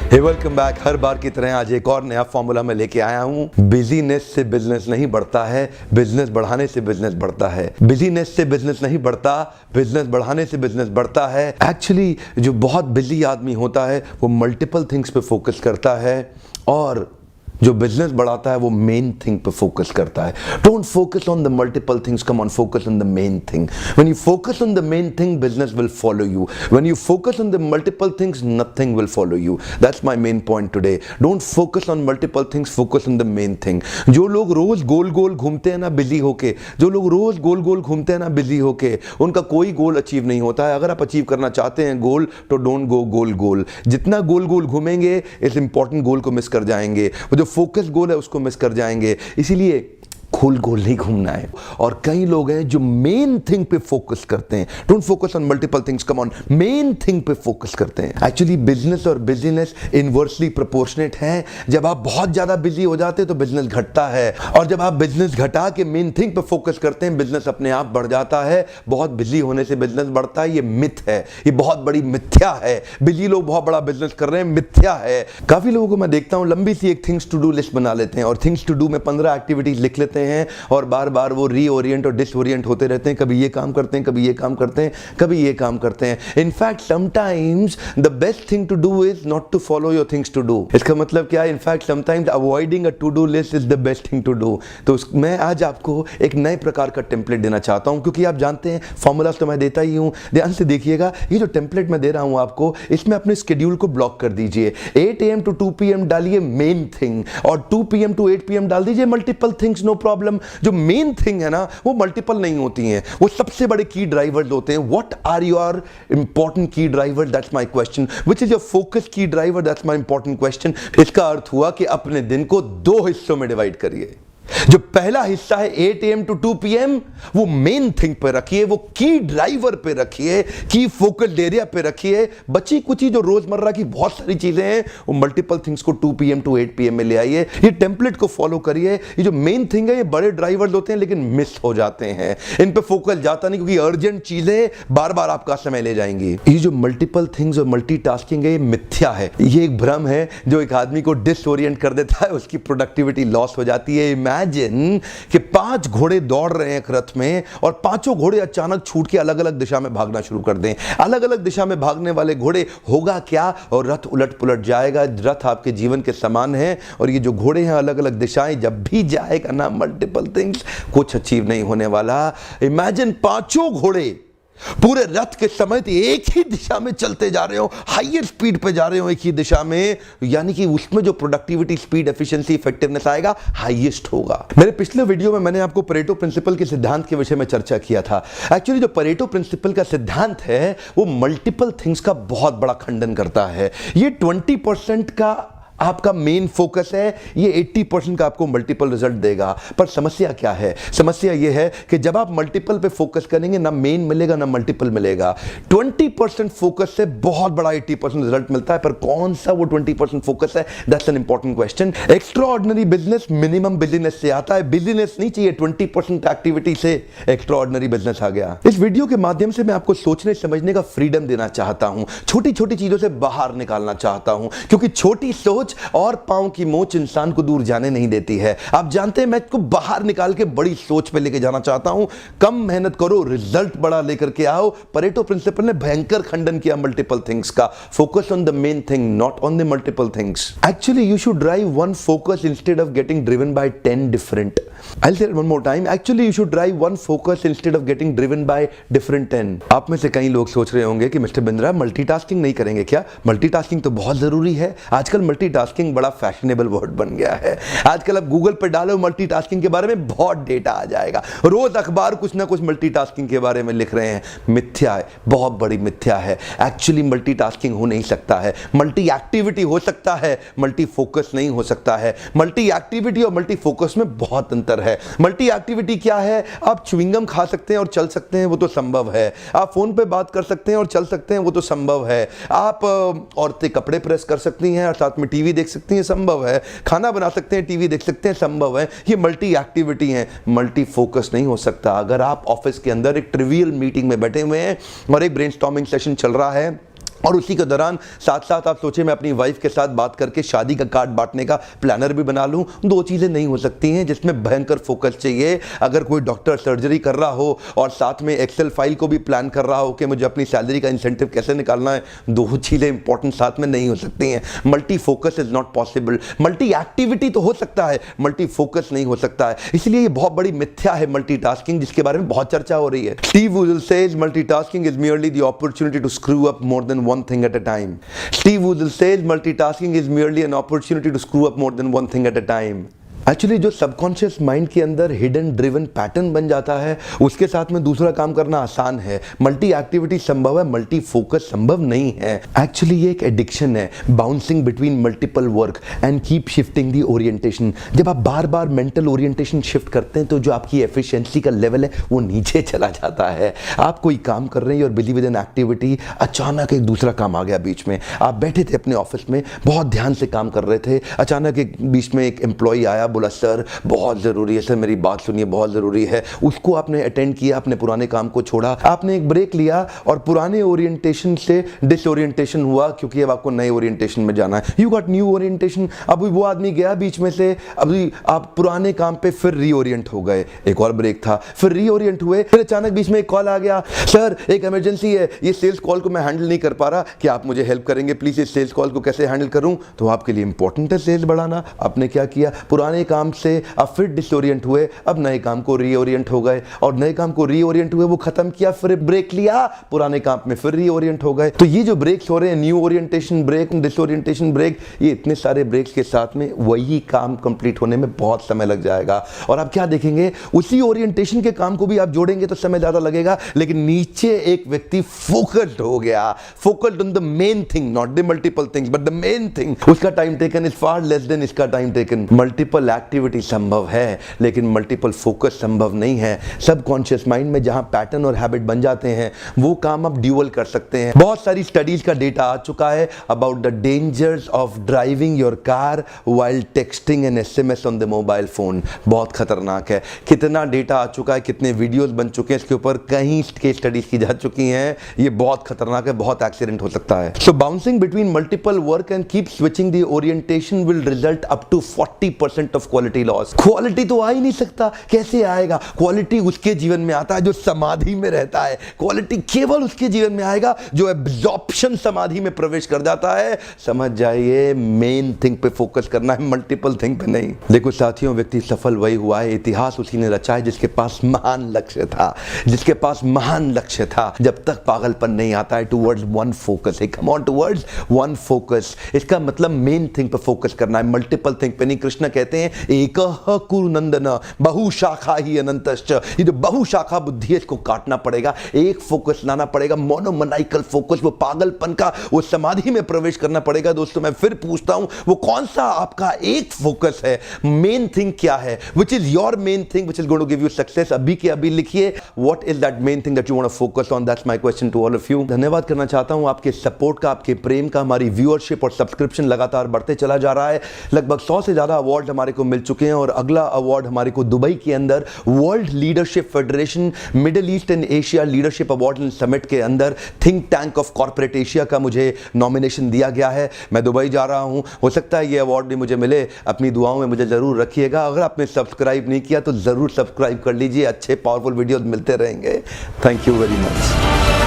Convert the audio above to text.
हे welcome back. हर बार की तरह आज एक और नया फॉर्मूला मैं लेके आया हूँ। बिजीनेस से बिजनेस नहीं बढ़ता है, बिजनेस बढ़ाने से बिजनेस बढ़ता है। बिजीनेस से बिजनेस नहीं बढ़ता, बिजनेस बढ़ाने से बिजनेस बढ़ता है। एक्चुअली जो बहुत बिजी आदमी होता है वो मल्टीपल थिंग्स पे फोकस करता है, और जो बिजनेस बढ़ाता है वो मेन थिंग पे फोकस करता है। Don't focus on the multiple things, come on focus on the main thing. When you focus on the main thing, business will follow you. When you focus on the multiple things, nothing will follow you. That's my main point today. Don't focus on multiple things, focus on the main thing. जो लोग रोज गोल गोल घूमते हैं ना busy होके, जो लोग रोज गोल गोल घूमते हैं ना बिजी होके, उनका कोई गोल अचीव नहीं होता है। अगर आप अचीव करना चाहते हैं गोल, तो डोंट गो गोल गोल। जितना गोल गोल घूमेंगे इस इंपॉर्टेंट गोल को मिस कर जाएंगे। वो जो फोकस गोल है उसको मिस कर जाएंगे। इसीलिए गोल गोल नहीं घूमना है। और कई लोग हैं जो मेन थिंग पे फोकस करते हैं। Don't focus on multiple things, come on main thing पे फोकस करते हैं। एक्चुअली बिजनेस और बिजीनेस इनवर्सली प्रोपोर्शनेट है। जब आप बहुत ज्यादा बिजी हो जाते हैं तो बिजनेस घटता है, और जब आप बिजनेस घटा के मेन थिंग पे फोकस करते हैं बिजनेस अपने आप बढ़ जाता है। बहुत बिजी होने से बिजनेस बढ़ता है, ये मिथ है, ये बहुत बड़ी मिथ्या है। बिजी लोग बहुत बड़ा बिजनेस कर रहे हैं, मिथ्या है। काफी लोगों को मैं देखता हूं लंबी सी एक थिंग्स टू डू लिस्ट बना लेते हैं, और थिंग्स टू डू में 15 एक्टिविटीज लिख लेते हैं, और बार बार वो रीओरिएंट और डिसओरिएंट होते रहते हैं। कभी ये काम करते हैं, कभी ये काम करते हैं, कभी ये काम करते हैं। In fact sometimes the best thing to do is not to follow your things to do. इसका मतलब क्या है? In fact sometimes avoiding a to do list is the best thing to do. तो मैं आज आपको एक नए प्रकार का टेम्पलेट देना चाहता हूं, क्योंकि आप जानते हैं फॉर्मूला तो मैं देता ही हूं। ध्यान से देखिएगा, ये जो टेम्पलेट मैं दे रहा हूं आपको, इसमें अपने स्केड्यूल को ब्लॉक कर दीजिए। 8 AM to 2 PM डालिए मेन थिंग, और 2 PM to 8 PM डाल दीजिए मल्टीपल थिंग्स, नो प्रॉब्लम। जो मेन थिंग है ना वो मल्टीपल नहीं होती हैं, वो सबसे बड़े की ड्राइवर्स होते हैं। What are your important key driver? That's my question. Which is your focus key driver? That's my important question. इसका अर्थ हुआ कि अपने दिन को 2 हिस्सों में डिवाइड करिए। जो पहला हिस्सा है 8 AM to 2 PM, वो मेन थिंग पे रखिए, वो की ड्राइवर पे रखिए, की फोकस एरिया पे रखिए। बची कुची जो रोजमर्रा की बहुत सारी चीजें हैं वो मल्टीपल थिंग्स को 2 PM to 8 PM में ले आइए। ये टेम्पलेट को फॉलो करिए। ये जो मेन थिंग है ये बड़े ड्राइवर्स होते हैं लेकिन मिस हो जाते हैं, इन पे फोकस जाता नहीं, क्योंकि अर्जेंट चीजें बार बार आपका समय ले जाएंगी। ये जो मल्टीपल थिंग्स और मल्टीटास्किंग है ये मिथ्या है, ये एक भ्रम है जो एक आदमी को डिसओरिएंट कर देता है, उसकी प्रोडक्टिविटी लॉस हो जाती है। इमेजिन कि 5 घोड़े दौड़ रहे हैं एक रथ में, और पांचों घोड़े अचानक छूट के अलग अलग दिशा में भागना शुरू कर दें। अलग अलग दिशा में भागने वाले घोड़े, होगा क्या? और रथ उलट पुलट जाएगा। रथ आपके जीवन के समान है, और ये जो घोड़े हैं अलग अलग दिशाएं, जब भी जाएगा ना मल्टीपल थिंग्स, कुछ अचीव नहीं होने वाला। इमेजिन 5 घोड़े पूरे रथ के समेत एक ही दिशा में चलते जा रहे हो, हाईएस्ट स्पीड पे जा रहे हो एक ही दिशा में, यानी कि उसमें जो प्रोडक्टिविटी, स्पीड, एफिशिएंसी, इफेक्टिवनेस आएगा हाईएस्ट होगा। मेरे पिछले वीडियो में मैंने आपको परेटो प्रिंसिपल के सिद्धांत के विषय में चर्चा किया था। एक्चुअली जो परेटो प्रिंसिपल का सिद्धांत है वो मल्टीपल थिंग्स का बहुत बड़ा खंडन करता है। ये 20% का आपका मेन फोकस है, ये 80% का आपको मल्टीपल रिजल्ट देगा। पर समस्या क्या है? समस्या ये है कि जब आप मल्टीपल पे फोकस करेंगे ना मेन मिलेगा ना मल्टीपल मिलेगा। 20% फोकस से बहुत बड़ा 80% रिजल्ट मिलता है, पर कौन सा वो 20% फोकस है? That's an important question. Extra ordinary business minimum business से आता है। बिजनेस नहीं चाहिए 20% एक्टिविटी से एक्स्ट्रा ऑर्डिनरी बिजनेस आ गया। इस वीडियो के माध्यम से मैं आपको सोचने समझने का फ्रीडम देना चाहता हूं, छोटी छोटी चीजों से बाहर निकालना चाहता हूं, क्योंकि छोटी सोच और पांव की मोच इंसान को दूर जाने नहीं देती है। आप जानते हैं मैं इसको बाहर निकाल के बड़ी सोच पे लेके जाना चाहता हूं। कम मेहनत करो, रिजल्ट बड़ा लेकर के आओ। परेटो प्रिंसिपल ने भयंकर खंडन किया मल्टीपल थिंग्स का। Focus on the main thing, not on the multiple things. Actually you should drive one focus instead of getting driven by 10 different. I'll say it one more time. Actually, you should drive one focus instead of getting driven by different 10. आप में से कई लोग सोच रहे होंगे कि mister Bindra multitasking नहीं करेंगे क्या? मल्टीटास्किंग तो बहुत जरूरी है। आजकल मल्टीटास्किंग बड़ा फैशनेबल वर्ड बन गया है। आजकल आप गूगल पर डालो मल्टीटास्किंग के बारे में, बहुत डेटा आ जाएगा। रोज अखबार कुछ ना कुछ मल्टीटास्किंग के बारे में लिख रहे हैं। मिथ्या है, बहुत बड़ी मिथ्या है। एक्चुअली मल्टीटास्किंग हो नहीं सकता है। मल्टी एक्टिविटी हो सकता है, मल्टी फोकस नहीं हो सकता है। मल्टी एक्टिविटी और मल्टी फोकस में बहुत अंतर है। मल्टी एक्टिविटी क्या है? आप च्युइंगम खा सकते हैं और चल सकते हैं, वो तो संभव है। आप फोन पे बात कर सकते हैं और चल सकते हैं, वो तो संभव है। आप औरतें कपड़े प्रेस कर सकती हैं और साथ में टीवी देख सकती हैं, संभव है। खाना बना सकते हैं, टीवी देख सकते हैं, संभव है। ये मल्टी एक्टिविटी है, मल्टी फोकस नहीं हो सकता। अगर आप ऑफिस के अंदर एक ट्रिवियल मीटिंग में बैठे हुए हैं और एक ब्रेनस्टॉर्मिंग सेशन चल रहा है, और उसी के दौरान साथ साथ आप सोचे मैं अपनी वाइफ के साथ बात करके शादी का कार्ड बांटने का प्लानर भी बना लूं। दो चीज़ें नहीं हो सकती हैं जिसमें भयंकर फोकस चाहिए। अगर कोई डॉक्टर सर्जरी कर रहा हो और साथ में एक्सेल फाइल को भी प्लान कर रहा हो कि मुझे अपनी सैलरी का इंसेंटिव कैसे निकालना है, दो चीज़ें इंपॉर्टेंट साथ में नहीं हो सकती हैं। Multi focus is not possible. Multi activity तो हो सकता है, मल्टी फोकस नहीं हो सकता है। इसलिए ये बहुत बड़ी मिथ्या है मल्टीटास्किंग, जिसके बारे में बहुत चर्चा हो रही है। Steve Uzzell says multitasking is merely the opportunity to screw up more than one thing at a time. Steve Woodall says multitasking is merely an opportunity to screw up more than one thing at a time. Actually जो subconscious mind के अंदर hidden driven pattern बन जाता है, उसके साथ में दूसरा काम करना आसान है। मल्टी एक्टिविटी संभव है, मल्टी फोकस संभव नहीं है। एक्चुअली ये एक एडिक्शन है, bouncing between multiple work and keep shifting the orientation. जब आप बार बार मेंटल ओरिएंटेशन शिफ्ट करते हैं तो जो आपकी एफिशिएंसी का लेवल है वो नीचे चला जाता है। आप कोई काम कर रहे हैं और बिजी विद एन एक्टिविटी, अचानक एक दूसरा काम आ गया बीच में। आप बैठे थे अपने ऑफिस में, बहुत ध्यान से काम कर रहे थे, अचानक एक बीच में एक एम्प्लॉय आया, बोला सर बहुत ज़रूरी है, सर मेरी बात सुनिए, बहुत ज़रूरी है। उसको आपने अटेंड किया, अपने पुराने काम को छोड़ा, आपने एक ब्रेक लिया और पुराने ओरिएंटेशन से डिसओरिएंटेशन हुआ, क्योंकि अब आपको नए ओरिएंटेशन में जाना है। You got new orientation. अभी वो आदमी गया बीच में से, अभी आप पुराने काम पे फिर रीओरिएंट हो गए। एक और ब्रेक था, फिर रीओरिएंट हुए, फिर अचानक बीच में एक कॉल आ गया, सर एक इमरजेंसी है, ये सेल्स कॉल को मैं हैंडल नहीं कर पा रहा, क्या आप मुझे हेल्प करेंगे प्लीज, इस सेल्स कॉल को कैसे हैंडल करूं? तो आपके लिए इंपॉर्टेंट है सेल्स बढ़ाना। आपने क्या किया, पुराने काम से आप फिर डिसओरिएंट हुए, अब नए काम को रीओरिएंट हो गए, और नए काम को रीओरिएंट हुए, वो खत्म किया, फिर ब्रेक लिया, पुराने काम में फिर रीओरिएंट हो गए। तो ये जो ब्रेक्स हो रहे हैं, new orientation break, disorientation break, ये इतने सारे ब्रेक्स के साथ में वही काम कंप्लीट होने में बहुत समय लग जाएगा। और आप क्या देखेंगे, उसी ओरिएंटेशन के काम को भी आप जोड़ेंगे तो समय ज्यादा लगेगा, लेकिन नीचे एक व्यक्ति फोकस्ड हो गया, focused on the main thing, not the multiple things but the main thing, उसका time taken is far less than इसका टाइम टेकन। मल्टीपल एक्टिविटी संभव है लेकिन मल्टीपल फोकस संभव नहीं है। सबकॉन्शियस माइंड में जहां पैटर्न और हैबिट बन जाते हैं वो काम आप ड्यूअल कर सकते हैं। बहुत सारी स्टडीज का डेटा आ चुका है about the dangers of driving your car while texting and SMS on the mobile phone. बहुत खतरनाक है। कितना डेटा आ चुका है, कितने वीडियोस बन चुके हैं इसके ऊपर, कहीं केस स्टडीज की जा चुकी हैं। ये बहुत खतरनाक है, बहुत एक्सीडेंट हो सकता है। So bouncing between multiple work and keep switching the orientation will result up to 40% of quality loss. Quality तो आ ही नहीं सकता, कैसे आएगा? क्वालिटी उसके जीवन में आता है जो समाधि में रहता है। क्वालिटी केवल उसके जीवन में आएगा जो एब्जॉर्प्शन समाधि में प्रवेश कर जाता है। समझ जाइए, मेन थिंग पे फोकस करना है, मल्टीपल थिंग पे नहीं। देखो साथियों, व्यक्ति सफल वही हुआ है, इतिहास उसी ने रचा है जिसके पास महान लक्ष्य था, जिसके पास महान लक्ष्य था। जब तक पागलपन नहीं आता है towards one focus, come on towards one focus. इसका मतलब मेन थिंग पे फोकस करना है, मल्टीपल थिंग पे नहीं। कृष्ण कहते हैं एकः कुरु नंदन बहुशाखा ही अनंतश्च। ये जो बहुशाखा बुद्धि है इसको काटना पड़ेगा, एक फोकस लाना पड़ेगा, मोनोमनाइकल फोकस, वो पागलपन का वो समाधि में प्रवेश करना पड़ेगा। दोस्तों मैं फिर पूछता हूं, वो कौन सा आपका एक फोकस है? मेन थिंग क्या है? Which is your main thing which is going to give you success? अभी के अभी लिखिए, what is that main thing that you want to focus on? That's my question to all of you. धन्यवाद करना चाहता हूं आपके सपोर्ट का, आपके प्रेम का। हमारी व्यूअरशिप और सब्सक्रिप्शन लगातार बढ़ते चला जा रहा है। लगभग 100 से ज्यादा अवार्ड हमारे को मिल चुके हैं और अगला अवार्ड हमारे को दुबई के अंदर world leadership federation middle east and Asia leadership award and summit के अंदर think tank of corporate Asia का मुझे नॉमिनेशन दिया गया है। मैं दुबई जा रहा हूं, हो सकता है ये अवार्ड भी मुझे मिले। अपनी दुआओं में मुझे जरूर रखिएगा। अगर आपने सब्सक्राइब नहीं किया तो जरूर सब्सक्राइब कर लीजिए, अच्छे पावरफुल वीडियोस मिलते रहेंगे। Thank you very much.